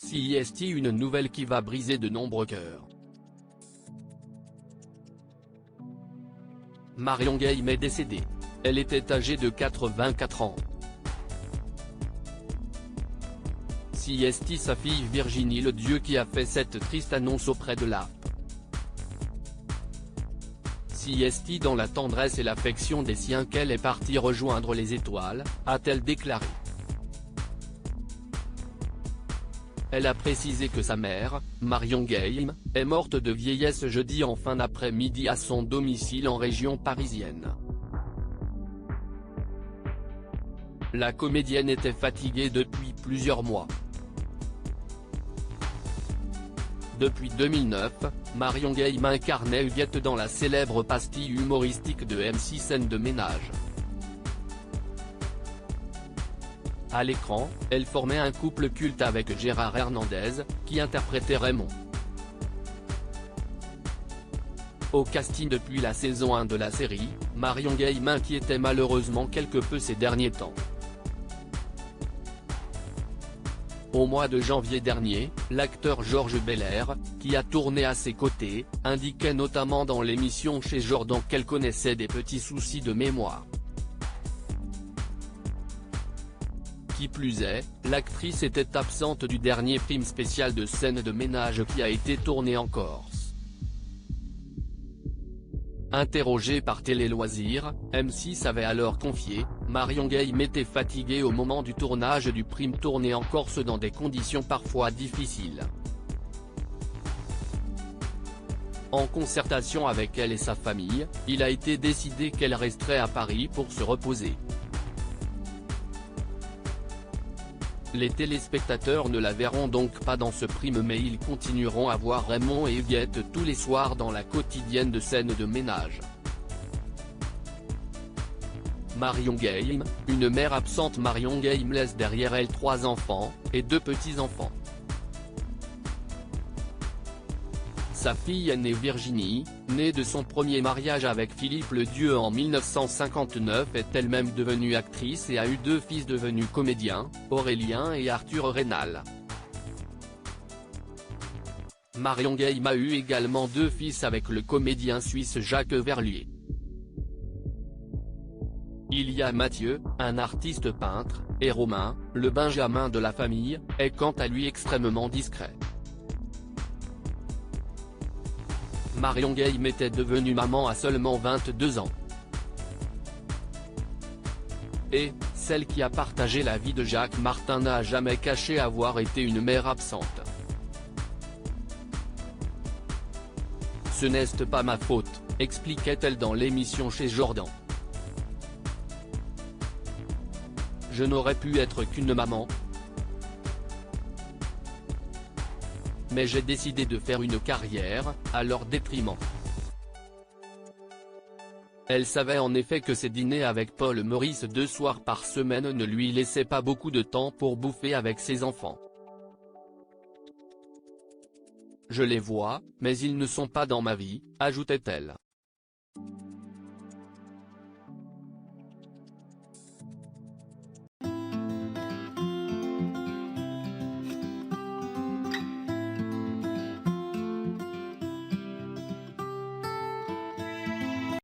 CIST, une nouvelle qui va briser de nombreux cœurs. Marion Game est décédée. Elle était âgée de 84 ans. CIST, sa fille Virginie Ledieu, qui a fait cette triste annonce auprès de l'AP. CIST, dans la tendresse et l'affection des siens qu'elle est partie rejoindre les étoiles, a-t-elle déclaré. Elle a précisé que sa mère, Marion Game, est morte de vieillesse jeudi en fin d'après-midi à son domicile en région parisienne. La comédienne était fatiguée depuis plusieurs mois. Depuis 2009, Marion Game incarnait Huguette dans la célèbre pastille humoristique de M6 Scène de ménage. À l'écran, elle formait un couple culte avec Gérard Hernandez, qui interprétait Raymond. Au casting depuis la saison 1 de la série, Marion Game inquiétait malheureusement quelque peu ces derniers temps. Au mois de janvier dernier, l'acteur Georges Belair, qui a tourné à ses côtés, indiquait notamment dans l'émission Chez Jordan qu'elle connaissait des petits soucis de mémoire. Qui plus est, l'actrice était absente du dernier film spécial de Scène de ménage qui a été tourné en Corse. Interrogée par Télé Loisirs, M6 avait alors confié, Marion Game était fatiguée au moment du tournage du film tourné en Corse dans des conditions parfois difficiles. En concertation avec elle et sa famille, il a été décidé qu'elle resterait à Paris pour se reposer. Les téléspectateurs ne la verront donc pas dans ce film, mais ils continueront à voir Raymond et Huguette tous les soirs dans la quotidienne de Scène de ménage. Marion Game, une mère absente. Marion Game laisse derrière elle 3 enfants, et 2 petits-enfants. Sa fille aînée Virginie, née de son premier mariage avec Philippe Ledieu en 1959, est elle-même devenue actrice et a eu 2 fils devenus comédiens, Aurélien et Arthur Rénal. Marion Game a eu également 2 fils avec le comédien suisse Jacques Verlier. Il y a Mathieu, un artiste peintre, et Romain, le benjamin de la famille, est quant à lui extrêmement discret. Marion Game était devenue maman à seulement 22 ans. Et, celle qui a partagé la vie de Jacques Martin n'a jamais caché avoir été une mère absente. Ce n'est pas ma faute, expliquait-elle dans l'émission Chez Jordan. Je n'aurais pu être qu'une maman. Mais j'ai décidé de faire une carrière, à leur détriment. Elle savait en effet que ses dîners avec Paul Meurice 2 soirs par semaine ne lui laissaient pas beaucoup de temps pour bouffer avec ses enfants. Je les vois, mais ils ne sont pas dans ma vie, ajoutait-elle.